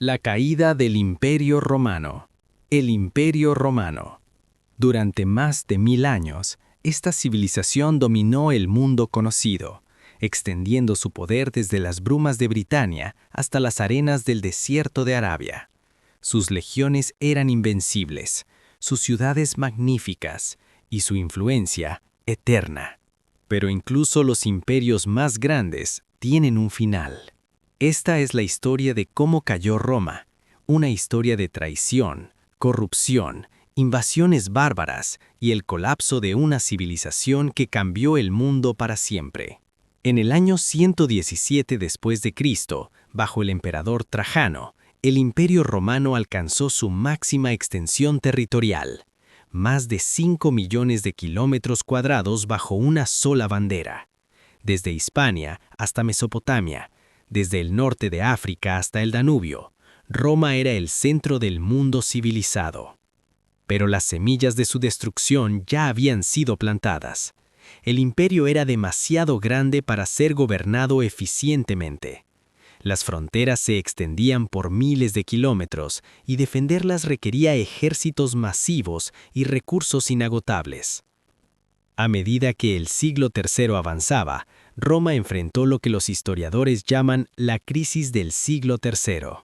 La caída del Imperio Romano. El Imperio Romano. Durante más de 1000 años, esta civilización dominó el mundo conocido, extendiendo su poder desde las brumas de Britania hasta las arenas del desierto de Arabia. Sus legiones eran invencibles, sus ciudades magníficas y su influencia eterna. Pero incluso los imperios más grandes tienen un final. Esta es la historia de cómo cayó Roma, una historia de traición, corrupción, invasiones bárbaras y el colapso de una civilización que cambió el mundo para siempre. En el año 117 después de Cristo, bajo el emperador Trajano, el Imperio Romano alcanzó su máxima extensión territorial, más de 5 millones de kilómetros cuadrados bajo una sola bandera. Desde Hispania hasta Mesopotamia, desde el norte de África hasta el Danubio, Roma era el centro del mundo civilizado. Pero las semillas de su destrucción ya habían sido plantadas. El imperio era demasiado grande para ser gobernado eficientemente. Las fronteras se extendían por miles de kilómetros y defenderlas requería ejércitos masivos y recursos inagotables. A medida que el siglo III avanzaba, Roma enfrentó lo que los historiadores llaman la crisis del siglo III.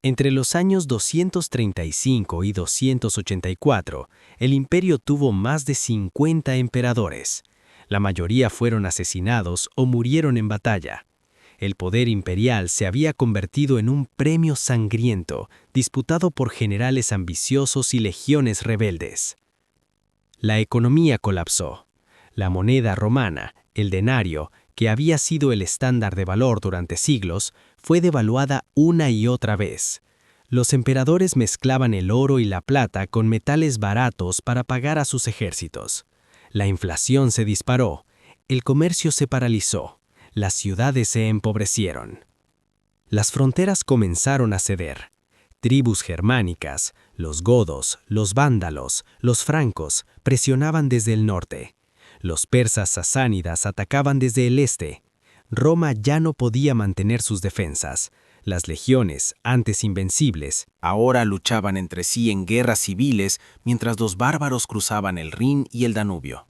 Entre los años 235 y 284, el imperio tuvo más de 50 emperadores. La mayoría fueron asesinados o murieron en batalla. El poder imperial se había convertido en un premio sangriento, disputado por generales ambiciosos y legiones rebeldes. La economía colapsó. La moneda romana, el denario, que había sido el estándar de valor durante siglos, fue devaluada una y otra vez. Los emperadores mezclaban el oro y la plata con metales baratos para pagar a sus ejércitos. La inflación se disparó, el comercio se paralizó, las ciudades se empobrecieron. Las fronteras comenzaron a ceder. Tribus germánicas, los godos, los vándalos, los francos, presionaban desde el norte. Los persas sasánidas atacaban desde el este. Roma ya no podía mantener sus defensas. Las legiones, antes invencibles, ahora luchaban entre sí en guerras civiles mientras los bárbaros cruzaban el Rin y el Danubio.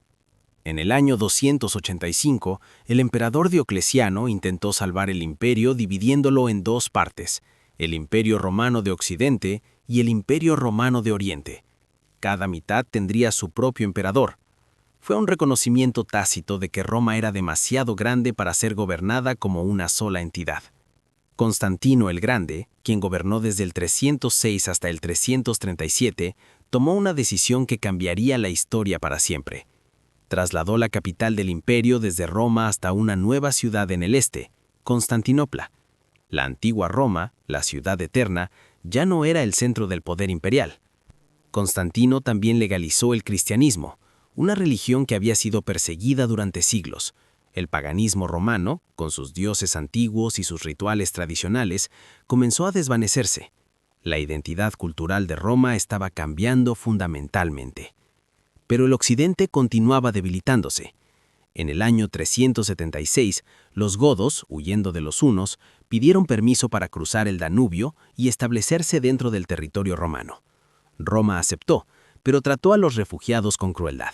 En el año 285, el emperador Diocleciano intentó salvar el imperio dividiéndolo en dos partes, el Imperio Romano de Occidente y el Imperio Romano de Oriente. Cada mitad tendría su propio emperador. Fue un reconocimiento tácito de que Roma era demasiado grande para ser gobernada como una sola entidad. Constantino el Grande, quien gobernó desde el 306 hasta el 337, tomó una decisión que cambiaría la historia para siempre. Trasladó la capital del imperio desde Roma hasta una nueva ciudad en el este, Constantinopla. La antigua Roma, la ciudad eterna, ya no era el centro del poder imperial. Constantino también legalizó el cristianismo, una religión que había sido perseguida durante siglos. El paganismo romano, con sus dioses antiguos y sus rituales tradicionales, comenzó a desvanecerse. La identidad cultural de Roma estaba cambiando fundamentalmente. Pero el occidente continuaba debilitándose. En el año 376, los godos, huyendo de los hunos, pidieron permiso para cruzar el Danubio y establecerse dentro del territorio romano. Roma aceptó, pero trató a los refugiados con crueldad.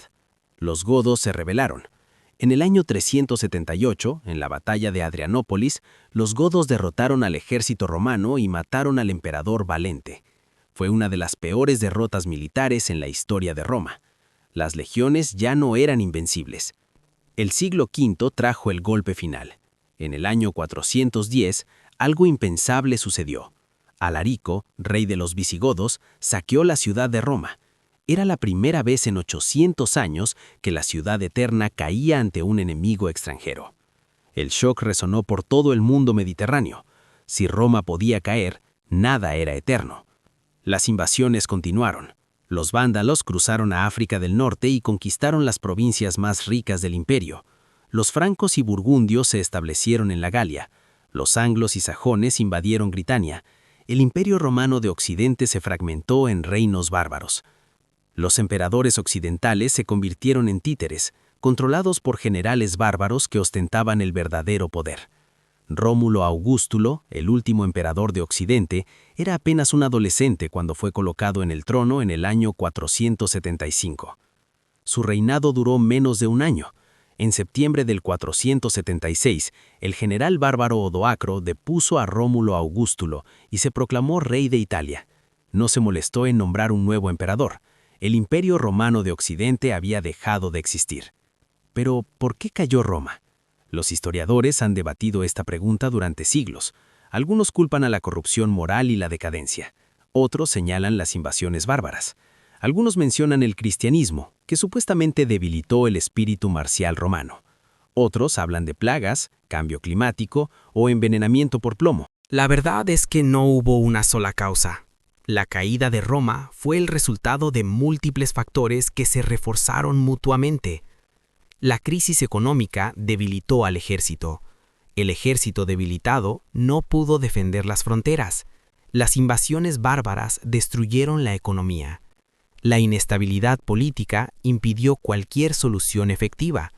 Los godos se rebelaron. En el año 378, en la batalla de Adrianópolis, los godos derrotaron al ejército romano y mataron al emperador Valente. Fue una de las peores derrotas militares en la historia de Roma. Las legiones ya no eran invencibles. El siglo V trajo el golpe final. En el año 410, algo impensable sucedió. Alarico, rey de los visigodos, saqueó la ciudad de Roma. Era la primera vez en 800 años que la ciudad eterna caía ante un enemigo extranjero. El shock resonó por todo el mundo mediterráneo. Si Roma podía caer, nada era eterno. Las invasiones continuaron. Los vándalos cruzaron a África del Norte y conquistaron las provincias más ricas del imperio. Los francos y burgundios se establecieron en la Galia. Los anglos y sajones invadieron Britania. El imperio romano de Occidente se fragmentó en reinos bárbaros. Los emperadores occidentales se convirtieron en títeres, controlados por generales bárbaros que ostentaban el verdadero poder. Rómulo Augustulo, el último emperador de Occidente, era apenas un adolescente cuando fue colocado en el trono en el año 475. Su reinado duró menos de un año. En septiembre del 476, el general bárbaro Odoacro depuso a Rómulo Augustulo y se proclamó rey de Italia. No se molestó en nombrar un nuevo emperador. El Imperio Romano de Occidente había dejado de existir. Pero, ¿por qué cayó Roma? Los historiadores han debatido esta pregunta durante siglos. Algunos culpan a la corrupción moral y la decadencia. Otros señalan las invasiones bárbaras. Algunos mencionan el cristianismo, que supuestamente debilitó el espíritu marcial romano. Otros hablan de plagas, cambio climático o envenenamiento por plomo. La verdad es que no hubo una sola causa. La caída de Roma fue el resultado de múltiples factores que se reforzaron mutuamente. La crisis económica debilitó al ejército. El ejército debilitado no pudo defender las fronteras. Las invasiones bárbaras destruyeron la economía. La inestabilidad política impidió cualquier solución efectiva.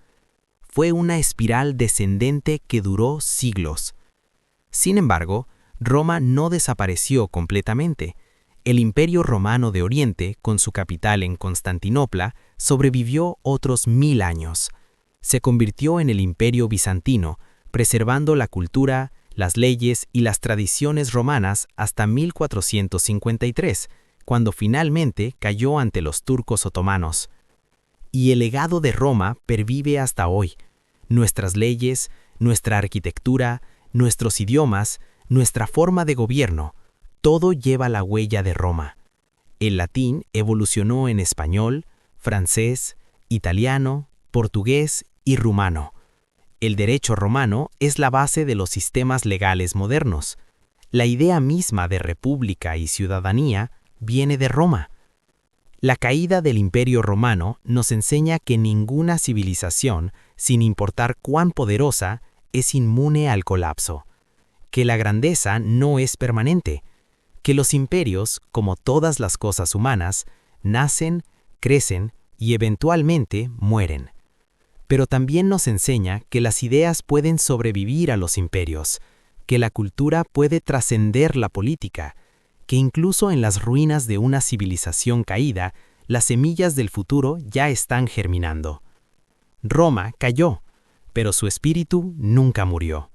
Fue una espiral descendente que duró siglos. Sin embargo, Roma no desapareció completamente. El Imperio Romano de Oriente, con su capital en Constantinopla, sobrevivió otros 1000 años. Se convirtió en el Imperio Bizantino, preservando la cultura, las leyes y las tradiciones romanas hasta 1453, cuando finalmente cayó ante los turcos otomanos. Y el legado de Roma pervive hasta hoy. Nuestras leyes, nuestra arquitectura, nuestros idiomas, nuestra forma de gobierno, todo lleva la huella de Roma. El latín evolucionó en español, francés, italiano, portugués y rumano. El derecho romano es la base de los sistemas legales modernos. La idea misma de república y ciudadanía viene de Roma. La caída del Imperio Romano nos enseña que ninguna civilización, sin importar cuán poderosa, es inmune al colapso, que la grandeza no es permanente, que los imperios, como todas las cosas humanas, nacen, crecen y eventualmente mueren. Pero también nos enseña que las ideas pueden sobrevivir a los imperios, que la cultura puede trascender la política, que incluso en las ruinas de una civilización caída, las semillas del futuro ya están germinando. Roma cayó, pero su espíritu nunca murió.